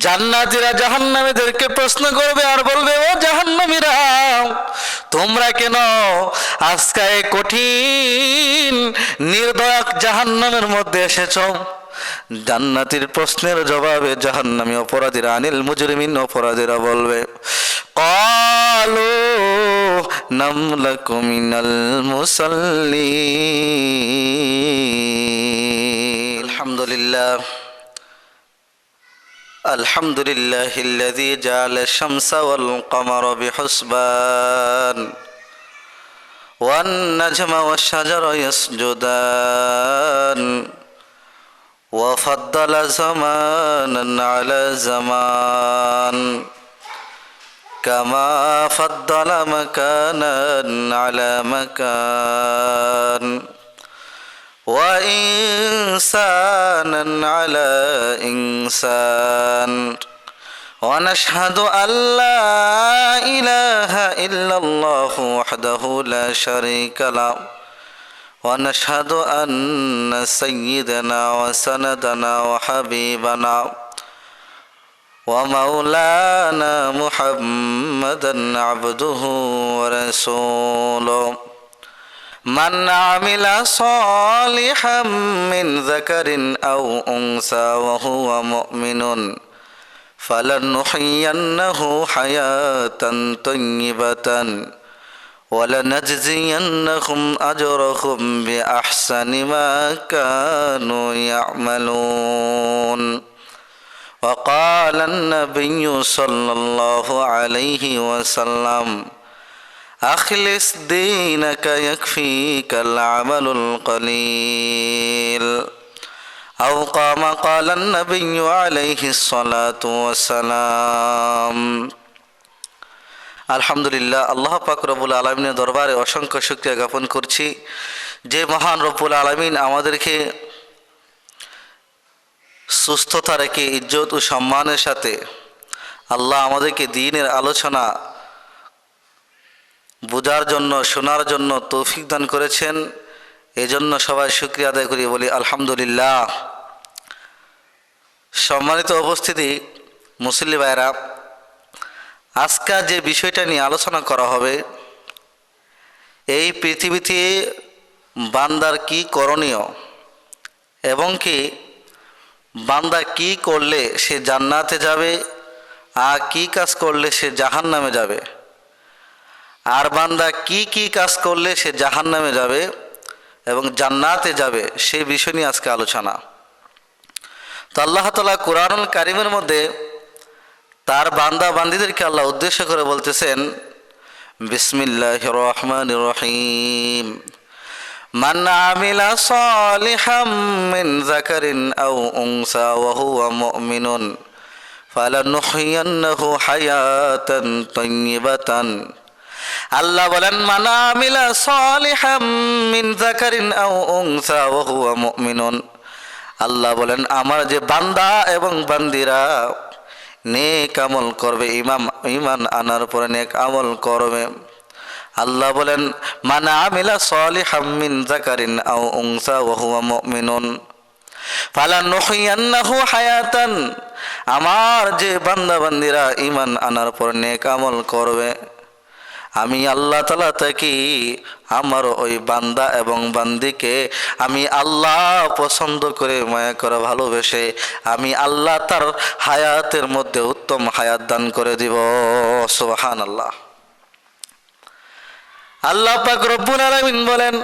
জান্নাতীরা জাহান্নামীদেরকে প্রশ্ন করবে আর বলবে, ও জাহান্নামীরা, তোমরা কেন আজকে এই কঠিন নির্দয় জাহান্নামের মধ্যে এসেছো? জান্নাতীর প্রশ্নের জবাবে জাহান্নামী অপরাধীরা, আনিল মুজরিমিন অপরাধীরা বলবে, ক্বালু নামলাকু মিনাল মুসাল্লিন। আলহামদুলিল্লাহ আলহামদুলিল্লাহিল্লাযী জাআলা আশ-শামসা ওয়াল কমারা বিহুসবান ওয়ান নাজমা ওয়াশ-শাজারা ইয়াসজুদান ওয়া ফাদ্দালা জামানান আলা জামান কামা ফাদ্দালা মাকানান আলা মাকান وإنسانا على إنسان ونشهد أن لا إله إلا الله وحده لا شريك له ونشهد أن سيدنا وسندنا وحبيبنا ومولانا محمدا عبده ورسوله من عمل صالحا من ذكر أو أنثى وهو مؤمن فلنحيينه حياة طيبة ولنجزينهم أجرهم بأحسن ما كانوا يعملون وقال النبي صلى الله عليه وسلم أخلص دينك يكفيك العمل القليل أو كما قال النبي عليه الصلاة والسلام। আলহামদুলিল্লাহ, আল্লাহ পাক রব্বুল আলামিনের দরবারে অসংখ্য শুকরিয়া জ্ঞাপন করছি যে মহান রব্বুল আলামিন আমাদেরকে সুস্থতা রেখে ইজ্জত ও সম্মানের সাথে আল্লাহ আমাদেরকে দ্বীনের আলোচনা বুঝার জন্য, শোনার জন্য তৌফিক দান করেছেন। এজন্য সবাই শুকরিয়া আদায় করি, বলি আলহামদুলিল্লাহ। সম্মানিত উপস্থিতি, মুসল্লি ভাইরা, আজকে যে বিষয়টা নিয়ে আলোচনা করা হবে, এই পৃথিবীতে বান্দার কি করণীয় এবং কি বান্দা কি করলে সে জান্নাতে যাবে আর কি কাজ করলে সে জাহান্নামে যাবে, আর বান্দা কি কি কাজ করলে সে জাহান্নামে যাবে এবং জান্নাতে যাবে, সেই বিষয় নিয়ে আজকে আলোচনা। তো আল্লাহ তাআলা কুরআনুল কারীমের মধ্যে তার বান্দা বান্দীদেরকে আল্লাহ উদ্দেশ্য করে বলতেছেন, বিসমিল্লাহির রহমানির রহিম, মান আমিলা সালিহাম মিন যাকারিন আও উনসা ওয়া হুয়া মুমিনুন ফালানুহইয়ান্নাহু হায়াতান তাইয়্যিবাতান। আল্লাহ বলেন, মান আমিলা সালিহাম মিন যাকারিন আও উনসা ওয়া হুয়া মুমিনুন। আল্লাহ বলেন, আমার যে বান্দা এবং বান্দিরা নেক আমল করবে, ঈমান আনার পরে নেক আমল করবে। আল্লাহ বলেন, মান আমিলা সালিহাম মিন যাকারিন আও উনসা ওয়া হুয়া মুমিনুন ফালানুহইয়ান্নাহু হায়াতান। আমার যে বান্দা বান্দিরা ঈমান আনার পর নেক আমল করবে, আমি আল্লাহ তাআলা তাকে, আমার ওই বান্দা এবং বান্দিকে আমি আল্লাহ পছন্দ করে, মায়া করে, ভালোবেসে আমি আল্লাহ তার হায়াতের মধ্যে উত্তম হায়াত দান করে দিব। সুবহানাল্লাহ। আল্লাহ পাক রব্বুল আলামিন বলেন,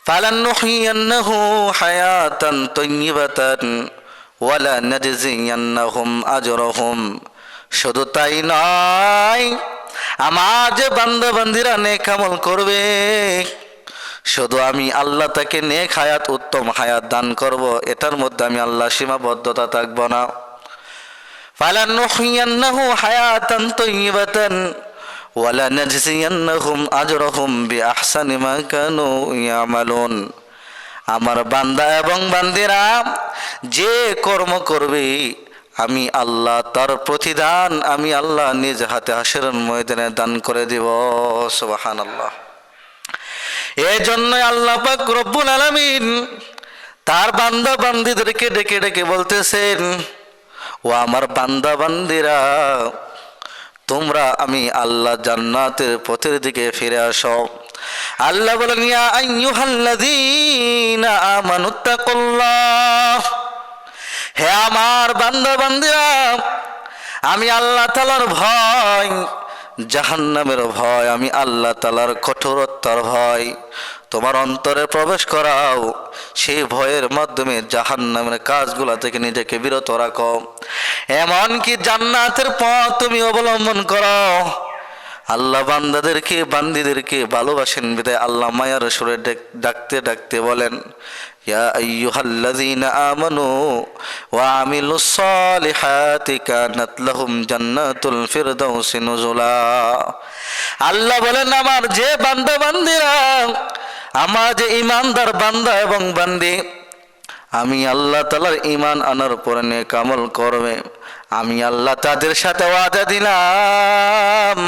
ফালানুহইয়ান্নাহু হায়াতান তাইয়্যিবাতান ওয়ালা নাজজিয়ান্নাহুম আজরাহুম। শুধু তাই নয়, আমার যে বান্দা বান্দিরা নেক আমল করবে, শুধু আমি আল্লাহ তাকে নেক হায়াত, উত্তম হায়াত দান করব, এটার মধ্যে আমি আল্লাহ সীমাবদ্ধতা থাকব না। ফালানুহইয়ান্নাহু হায়াতান তাইয়্যিবাতান ওয়ালা নাজজিয়ান্নাহুম আজরাহুম বিআহসানি মা কানু ইয়ামালুন। আমার বান্দা এবং বান্দিরা যে কর্ম করবে, আমি আল্লাহ তার প্রতিদান আমি আল্লাহ নিজ হাতে হাসরের ময়দানে দান করে দিব। সুবহানাল্লাহ। এই জন্য আল্লাহ পাক রব্বুল আলামিন তার বান্দা বান্দীদেরকে ডেকে ডেকে বলতেছেন, ও আমার বান্দা বান্দিরা, তোমরা আমি আল্লাহ জান্নাতের পথের দিকে ফিরে আসো। আল্লাহ বলেন, ইয়া আইয়ুহাল্লাযীনা আমানুত্তাকুল্লাহ, হে আমার বান্দা বান্দিরা, আমি আল্লাহ তাআলার ভয়, জাহান্নামের ভয়, আমি আল্লাহ তাআলার কঠোরতার ভয় তোমার অন্তরে প্রবেশ করাও। সেই ভয়ের মাধ্যমে জাহান্নামের কাজগুলা থেকে নিজেকে বিরত রাখো, এমনকি জান্নাতের পথ তুমি অবলম্বন করো। আল্লাহ বান্দাদেরকে বান্দিদেরকে ভালোবাসেন বিধায় আল্লাহ মায়ার সুরে ডাকতে ডাকতে বলেন, ইয়া আইয়ুহাল্লাযীনা আমানু ওয়া আমিলুস সালিহাতি কানাত লাহুম জান্নাতুল ফিরদাউসি নুজুলা। আল্লাহ বলেন, আমার যে বান্দা বান্দিরা, আমার যে ইমানদার বান্দা এবং বান্দি, আমি আল্লাহ তাআলার ঈমান আনার পরে নেক আমল করবে, আমি আল্লাহ তাদের সাথে ওয়াদা দিলাম,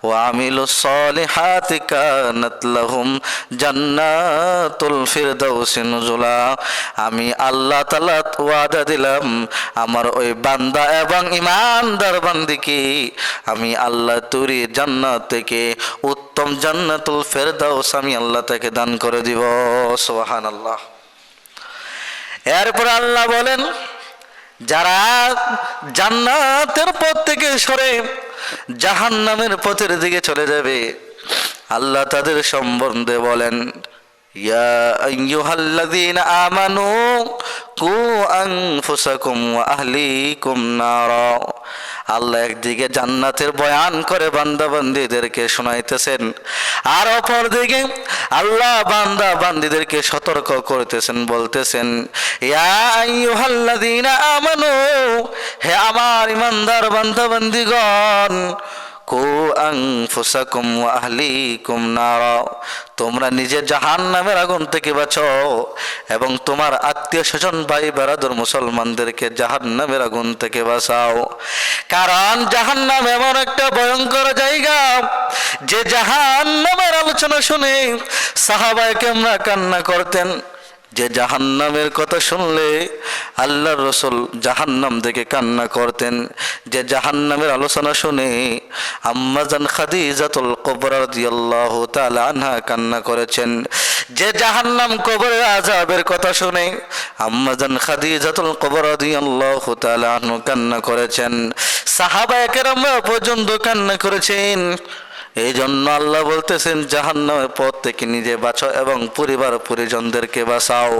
ওয়া আমিলুস সালিহাতি কানাত লাহুম জান্নাতুল ফিরদাউসি নুজুলা। আমি আল্লাহ তাআলা ওয়াদা দিলাম, আমার ওই বান্দা এবং ইমানদার বান্দিকে আমি আল্লাহ তুরি জান্নাত থেকে উত্তম জান্নাতুল ফিরদাউস আমি আল্লাহ তাকে দান করে দিব। সুবহানাল্লাহ। এরপর আল্লাহ বলেন, যারা জান্নাতের পথ থেকে সরে জাহান্নামের পথের দিকে চলে যাবে, আল্লাহ তাদের সম্বন্ধে বলেন, ইয়া আইয়ুহাল্লাযীনা আমানু কু আনফুসাকুম ওয়া আহলিকুম নারা। আল্লাহ একদিকে জান্নাতের বয়ান করে বান্দা বান্দীদেরকে শোনাইতেছেন, আর অপরদিকে আল্লাহ বান্দা বান্দীদেরকে সতর্ক করতেছেন, বলতেছেন, ইয়া আইয়ুহাল্লাযীনা আমানু, হে আমার ইমানদার বান্দা বান্দীগণ, কু আনফুসাকুম ওয়া আহলিকুম নারা, তোমরা নিজে জাহান্নামের আগুন থেকে বাঁচো এবং তোমার আত্মীয় স্বজন ভাই বারাদর মুসলমানদেরকে জাহান্নামের আগুন থেকে বাঁচাও। কারণ জাহান্নাম এমন একটা ভয়ঙ্কর জায়গা, যে জাহান্নামের আলোচনা শুনে সাহাবায়ে কেরামরা কান্না করতেন। যে জাহান্নামের কথা শুনলে আল্লাহর রাসূল জাহান্নাম দেখে কান্না করতেন। যে জাহান্নামের আলোচনা শুনে আম্মা জান খাদিজাতুল কুবরা রাদিয়াল্লাহু তাআলা আনহা কান্না করেছেন। যে জাহান্নাম কবরের আযাবের কথা শুনে আম্মা জান খাদিজাতুল কুবরা রাদিয়াল্লাহু তাআলা আনহা কান্না করেছেন। সাহাবায়ে কেরামরা পর্যন্ত কান্না করেছেন। এই জন্য আল্লাহ বলতেছেন, জাহান্নামের পথ থেকে নিজে বাঁচো এবং পরিবার পরিজনদেরকে বাঁচাও।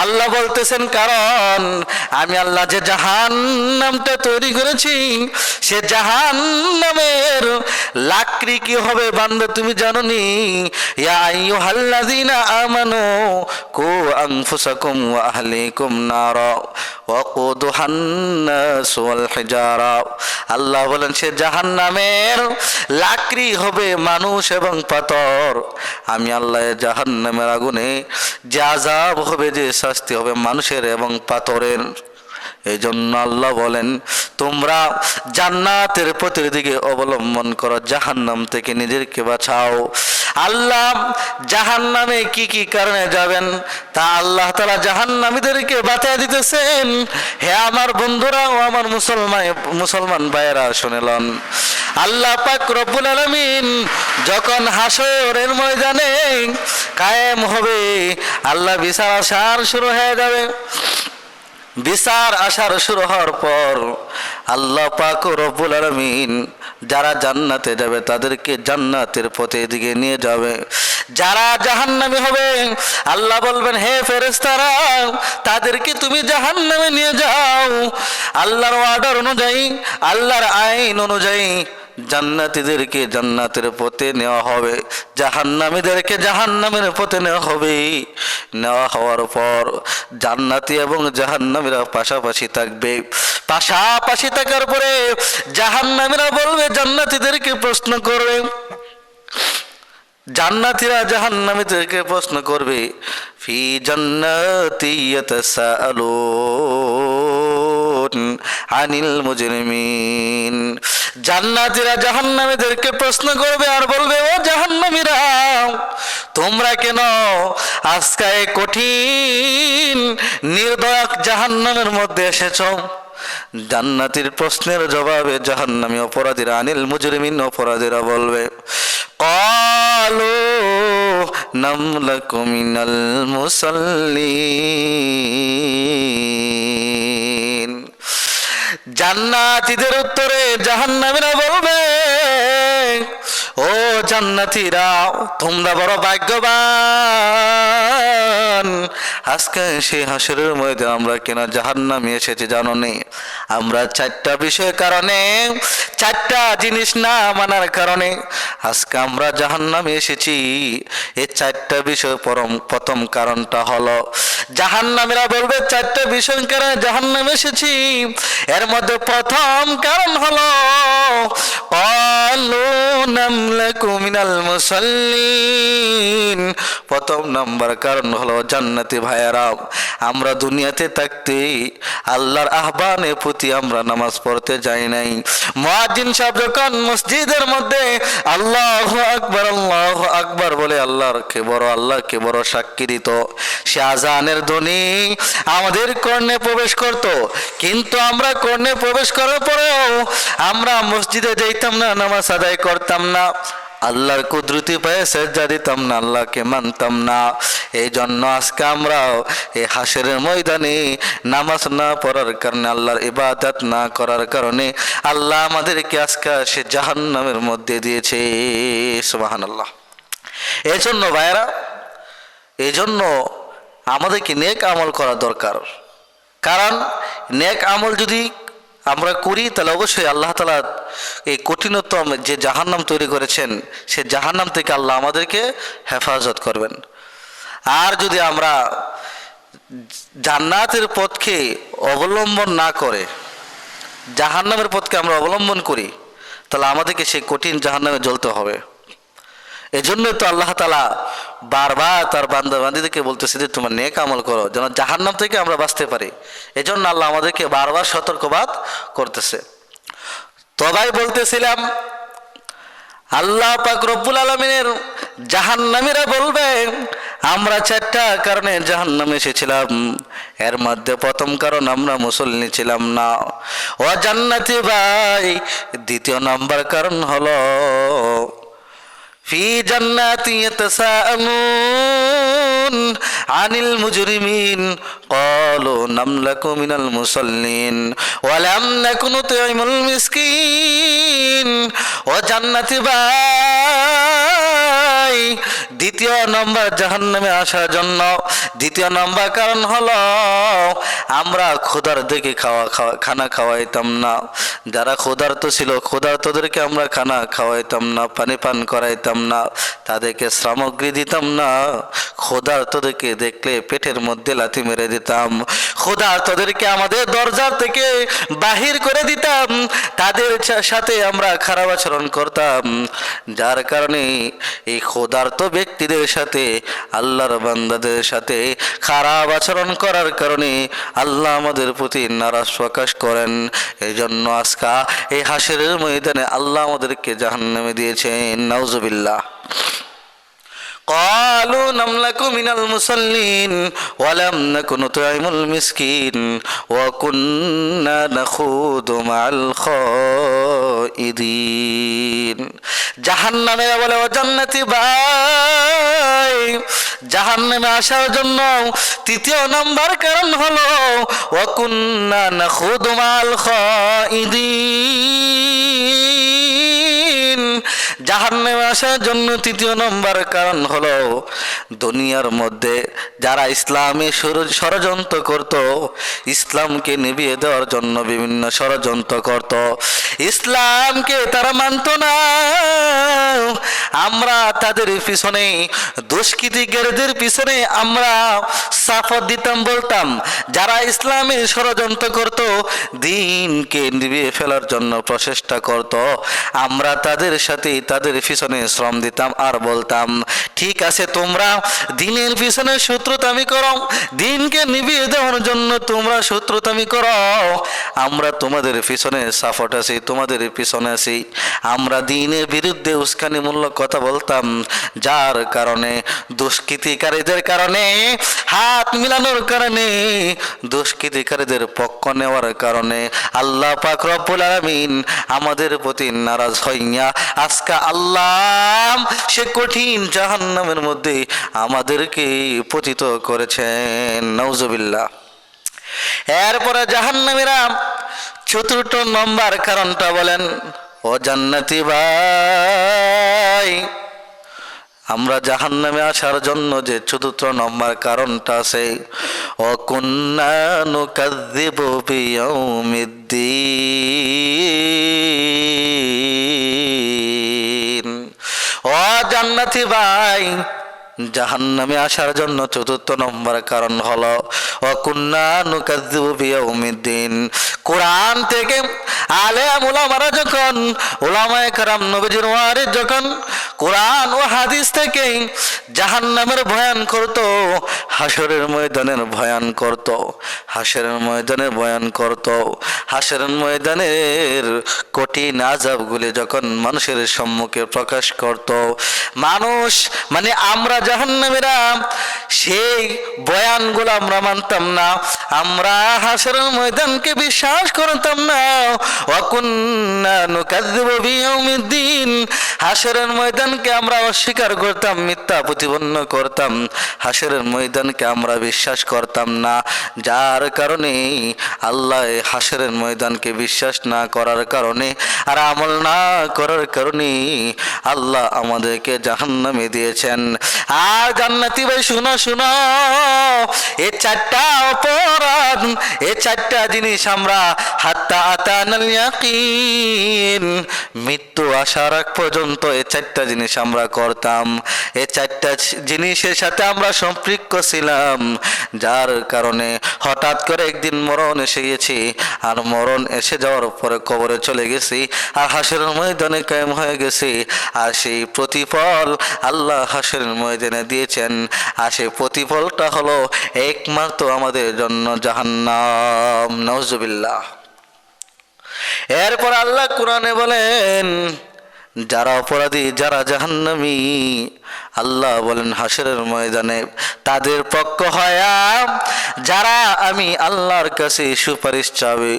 আল্লাহ বলতেছেন, কারণ আমি আল্লাহ যে জাহান্নামটা তৈরি করেছি, সে জাহান্নামের লাকড়ি কি হবে বান্দা তুমি জানো নি? ইয়া আইয়ুহাল্লাযীনা আমানু কু আনফুসাকুম ওয়া আহলিকুম নারা ওয়াকুদুহান নাস ওয়াল হিজারা। আল্লাহ বলেন, সে জাহান্নামের লাকড়ি হবে মানুষ এবং পাথর। আমি আল্লাহ জাহান্নামের আগুনে যে আযাব হবে, যে শাস্তি হবে মানুষের এবং পাথরের। এই জন্য আল্লাহ বলেন, তোমরা জান্নাতের পথের দিকে অবলম্বন করো, জাহান্নাম থেকে নিজেকে বাঁচাও। আল্লাহ জাহান্নামে কি কি কারণে যাবেন তা আল্লাহ তাআলা জাহান্নামীদেরকে বাঁচিয়ে দিতেছেন। হে আমার বন্ধুরা ও আমার মুসলমান ভাইয়েরা, শুনেলেন, আল্লাহ পাক রব্বুল আলামিন যখন হাসরের ময়দানে কায়েম হবে, আল্লাহ বিচার আসার শুরু হয়ে যাবে। বিচার আসার শুরু হওয়ার পর আল্লাহ পাক রব্বুল আলামিন যারা জান্নাতে যাবে তাদেরকে জান্নাতের পথে দিকে নিয়ে যাবে। যারা জাহান্নামী হবে, আল্লাহ বলবেন, হে ফেরেশতারা, তাদেরকে তুমি জাহান্নামে নিয়ে যাও। আল্লাহর অর্ডার অনুযায়ী, আল্লাহর আইন অনুযায়ী জান্নাতীদেরকে জান্নাতের পথে নেওয়া হবে, জাহান্নামীদেরকে জাহান্নামের পথে নেওয়া হবে। নেওয়া হওয়ার পর জান্নাতি এবং জাহান্নামীরা পাশাপাশি থাকবে। পাশাপাশি থাকার পরে জাহান্নামীরা বলবে, জান্নাতীদেরকে প্রশ্ন করবে, জান্নাতীরা জাহান্নামীদেরকে প্রশ্ন করবে, ফি জান্নাতি ইয়াতাসাআলুন আনিল মুজরিমিন। জান্নাতীরা জাহান্নামীদেরকে প্রশ্ন করবে আর বলবে, ও জাহান্নামীরা, তোমরা কেন আজকে কঠিন নির্দয় জাহান্নামের মধ্যে এসেছো? জান্নাতীর প্রশ্নের জবাবে জাহান্নামী অপরাধীরা, আনিল মুজরিমিন অপরাধীরা বলবে, ক্বালু নামলাকু মিনাল মুসাল্লিন। জান্নাতীদের উত্তরে জাহান্নামীরা বলবে, ও জান্নাতীরা, তোমরা বড় ভাগ্যবান, আজকে সেই হাসরের মধ্যে আমরা কেনা জাহান্নামে এসেছি জানো নি? আমরা 4টা বিষয়ের কারণে, 4টা জিনিস না মানার কারণে আজকে আমরা জাহান্নামে এসেছি। এই 4টা বিষয় প্রথম কারণটা হলো, জাহান্নামীরা বলবে 4টা বিষয়ের কারণে জাহান্নামে এসেছি। এর মধ্যে প্রথম কারণ হলো ক্বালু নামলাকু মিনাল মুসাল্লিন। প্রথম নাম্বার কারণ হলো, জান্নাতি ভাইয়েরা, আমরা দুনিয়াতে থাকতে আল্লাহর আহ্বানের প্রতি আমরা নামাজ পড়তে যাই নাই। মুয়াজ্জিন সাহেব যখন মসজিদের মধ্যে আল্লাহু আকবার বলে আল্লাহকে বড় সাক্ষী দিত, সে আজানের ধ্বনি আমাদের কর্ণে প্রবেশ করত। কিন্তু আমরা কর্ণে প্রবেশ করার পরেও আমরা মসজিদে যাইতাম না, নামাজ আদায় করতাম না, আল্লাহর কুদরতি পায়ে সেজদা দিতাম না, আল্লাহকে মানতাম না। এই জন্য আজকে আমরা এই হাসরের ময়দানে নামাজ না পড়ার কারণে, আল্লাহর ইবাদত না করার কারণে আল্লাহ আমাদেরকে আজকে সে জাহান্নামের মধ্যে দিয়েছে। সুবহানাল্লাহ। এই জন্য ভাইরা, এই জন্য আমাদেরকে নেক আমল করা দরকার। কারণ নেক আমল যদি আমরা করি তাহলে অবশ্যই আল্লাহ তাআলা এই কঠিনতম যে জাহান্নাম তৈরি করেছেন, সে জাহান্নাম থেকে আল্লাহ আমাদেরকে হেফাজত করবেন। আর যদি আমরা জান্নাতের পথকে অবলম্বন না করে জাহান্নামের পথকে আমরা অবলম্বন করি, তাহলে আমাদেরকে সেই কঠিন জাহান্নামে জ্বলতে হবে। এজন্যই তো আল্লাহ তাআলা বারবার তার বান্দা বান্দীদেরকে বলতেছে যে তোমরা নেক আমল করো, যেন জাহান্নাম থেকে আমরা বাঁচতে পারি। এজন্য আল্লাহ আমাদেরকে বারবার সতর্কবাদ করতেছে। তবাই বলতেছিলাম, আল্লাহ পাক রব্বুল আলামিনের জাহান্নামীরা বলবে আমরা 4টা কারণে জাহান্নামে এসেছিলাম। এর মধ্যে প্রথম কারণ আমরা মুসল্লি ছিলাম না। ও জান্নাতি ভাই, দ্বিতীয় নাম্বার কারণ হলো ফি জান্নাতি ইয়াতাসাআলুন আনিল মুজরিমিন ক্বালু নামলাকু মিনাল মুসাল্লিন ওয়া লাম নাকু নুতঈমুল মিসকিন। ও জান্নাতি ভাই, দ্বিতীয় নম্বর জাহান্নামে আসার জন্য দ্বিতীয় নম্বর কারণ হলো আমরা ক্ষুধার দেখে খানা খাওয়াইতাম না। যারা ক্ষুধার্ত ছিল, ক্ষুধার্তদেরকে আমরা খানা খাওয়াইতাম না, পানি পান করাইতাম না, তাদেরকে সামগ্রী দিতাম না। ক্ষুধার্তদেরকে দেখলে পেটের মধ্যে লাথি মেরে দিতাম। ক্ষুধার্তদেরকে আমাদের দরজা থেকে বাহির করে দিতাম। তাদের সাথে আমরা খারাপ আচরণ করতাম। যার কারণে এই ক্ষুধার্ত ব্যক্তিদের সাথে, আল্লাহর বান্দাদের সাথে খারাপ আচরণ করার কারণে আল্লাহ আমাদের প্রতি নারাজ প্রকাশ করেন। এই জন্য আজকা এই হাসরের ময়দানে আল্লাহ আমাদেরকে জাহান্নামে দিয়েছেন। নাউজুবিল্লাহ। ক্বালু নামলাকু মিনাল মুসাল্লিন ওয়া লাম নাকু নুতঈমুল মিসকিন ওয়া কুন্না নাখুদু মাআল খাইদিন। জাহান্নামে বলে, ও জান্নাতি ভাই, জাহান্নামে আসার জন্য তৃতীয় নাম্বার কারণ হলো ওয়া কুন্না নাখুদু মাআল খাইদিন। জাহান্নামে আসার জন্য তৃতীয় নম্বর কারণ হলো দুনিয়ার মধ্যে যারা ইসলামে ষড়যন্ত্র করত, ইসলামকে নিভিয়ে দেওয়ার জন্য বিভিন্ন ষড়যন্ত্র করত, ইসলামকে তারা মানত না। আমরা তাদের পিছনে, দুষ্কৃতিকারীদের পিছনে আমরা সাপোর্ট দিতাম, বলতাম। যারা ইসলামে ষড়যন্ত্র করত, দিনকে নিভিয়ে ফেলার জন্য প্রচেষ্টা করত, আমরা তাদের সাথে, তাদের পিছনে পিছনে শ্রম দিতাম আর বলতাম, ঠিক আছে তোমরা দিনের পিছনে শত্রুতামি করো, দিনকে নিভিয়ে দেওয়ার জন্য তোমরা শত্রুতামি করো, আমরা তোমাদের পিছনে সাপোর্ট আছি, তোমাদের পিছনে আছি। আমরা দিনের বিরুদ্ধে উস্কানিমূলক কথা বলতাম, যার কারণে দুষ্কৃতিকারীদের কারণে হাত মিলানোর কারণে, দুষ্কৃতিকারীদের পক্ষ নেওয়ার কারণে আল্লাহ পাক রব্বুল আলামিন আমাদের প্রতি নারাজ হইয়া আজকে আল্লাহ সে কঠিন জাহান্নামের মধ্যে আমাদেরকে পতিত করেছেন। নাউজুবিল্লাহ। এরপরে জাহান্নামীরা চতুর্থ নম্বর কারণটা বলেন, ও জান্নাতি ভাই, আমরা জাহান্নামে আসার জন্য যে চতুর্থ নম্বর কারণটা আছে, অকুন্না নুকাযযিবু বিয়াউমিদ্দিন। ও জান্নাতি ভাই, জাহান্নামে আসার জন্য চতুর্থ নম্বর কারণ হলো অকুন্না নুকাযযিবু বিয়াউমিদ্দিন। কোরআন থেকে আলেম উলামারা যখন, উলামায়ে কেরাম নবীজির ওয়ারিস যখন কোরআন ও হাদিস থেকে জাহান্নামের বয়ান করত, হাসরের ময়দানের বয়ান করত, হাসরের ময়দানের বয়ান করত, হাসরের ময়দানের কঠিন আযাবগুলি যখন মানুষের সম্মুখে প্রকাশ করত, মানুষ মানে আমরা জাহান্নামীরা সেই বয়ানগুলো আমরা মানতাম না, আমরা হাসরের ময়দানকে বিশ্বাস করতাম না। ওয়াকুন্না নুকাযযিবু বিয়াউমিদ্দিন, হাসরের ময়দানকে আমরা অস্বীকার করতাম, মিথ্যা প্রতিপন্ন করতাম, হাসরের ময়দানকে আমরা বিশ্বাস করতাম না। যার কারণে আল্লাহ হাসরের ময়দানকে বিশ্বাস না করার কারণে আর আমল না করার কারণে আল্লাহ আমাদেরকে জাহান্নামে দিয়েছেন। আর জান্নাতি ভাই শুনো শুনো, এই চারটা অপরাধ, এই চারটা জিনিস আমরা হাত্তা আতানাল ইয়াকিন, মৃত্যু আসার আগ পর্যন্ত এই চারটা জিনিস আমরা করতাম, এই চারটা জিনিসের সাথে আমরা সম্পৃক্ত ছিলাম। যার কারণে হঠাৎ করে একদিন মরণ এসে গেছি, আর মরণ এসে যাওয়ার পরে কবরে চলে গেছি, আর হাসরের ময়দানে কায়েম হয়ে গেছি। আর সেই প্রতিফল আল্লাহ হাসরের ময়দানে দিয়েছেন, আর সেই প্রতিফলটা হলো একমাত্র আমাদের জন্য জাহান্নাম। নাউজুবিল্লাহ। এরপর আল্লাহ কোরআনে বলেন, যারা অপরাধী, যারা জাহান্নামী, আল্লাহ বলেন হাসরের ময়দানে তাদের পক্ষ হয়া যারা আমি আল্লাহর কাছে সুপারিশ চাবে,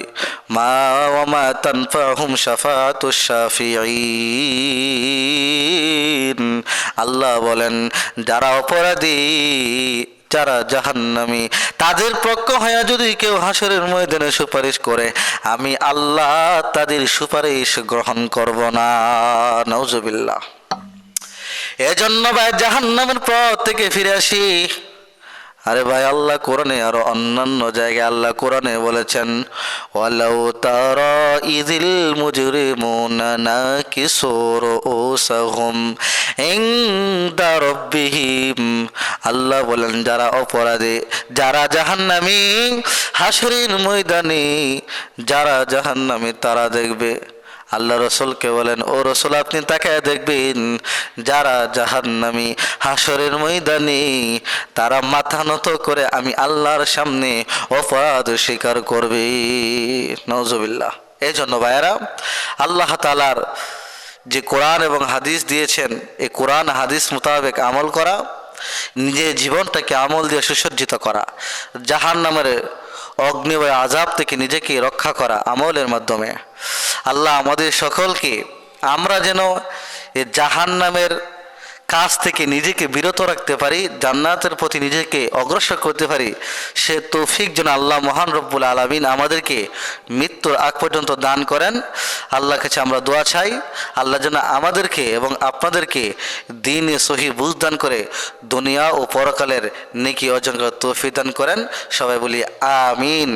মা ওয়া মা তানফাহুম শাফাআতুশ শাফিঈন। আল্লাহ বলেন যারা অপরাধী, যারা জাহান্নামী, তাদের পক্ষ হয়ে যদি কেউ হাসরের ময়দানে সুপারিশ করে, আমি আল্লাহ তাদের সুপারিশ গ্রহণ করব না। নাউজুবিল্লাহ। এজন্য ভাই জাহান্নামের পথ থেকে ফিরে আসি। আরে ভাই, আল্লাহ কোরআনে আরো অন্যান্য জায়গায় আল্লাহ কোরআনে বলেছেন, ওয়ালাউ তারা ইযিল মুজরিমুনা নাকিসু রুউসাহুম ইনদা রাব্বিহিম। আল্লাহ বলেন যারা অপরাধী, যারা জাহান্নামী, হাসরের ময়দানে যারা জাহান্নামী তারা দেখবে, আল্লাহ রসুলকে বলেন, ও রসুল আপনি তাকায় দেখবেন যারা জাহান্নামী হাসরের ময়দানে তারা মাথা নত করে আমি আল্লাহর সামনে অপরাধ স্বীকার করবে। নাউজুবিল্লাহ। এই জন্য ভাইয়েরা, আল্লাহ তাআলার যে কোরআন এবং হাদিস দিয়েছেন, এই কোরআন হাদিস মোতাবেক আমল করা, নিজের জীবনটাকে আমল দিয়ে সুসজ্জিত করা, জাহান্নামের অগ্নি বা আযাব থেকে নিজেকে রক্ষা করা আমলের মাধ্যমে, আল্লাহ আমাদের সকলকে আমরা যেন এই জাহান্নামের কাজ থেকে নিজেকে বিরত রাখতে পারি, জান্নাতের প্রতি নিজেকে অগ্রসর করতে পারি, সে তৌফিক যেন আল্লাহ মহান রব্বুল আলামিন আমাদেরকে মৃত্যুর আগ পর্যন্ত দান করেন। আল্লাহর কাছে আমরা দোয়া চাই, আল্লাহ যেন আমাদেরকে এবং আপনাদেরকে দ্বীনে সহি বুঝ দান করে দুনিয়া ও পরকালের নেকি অর্জন করার তৌফিক দান করেন। সবাই বলি আমিন।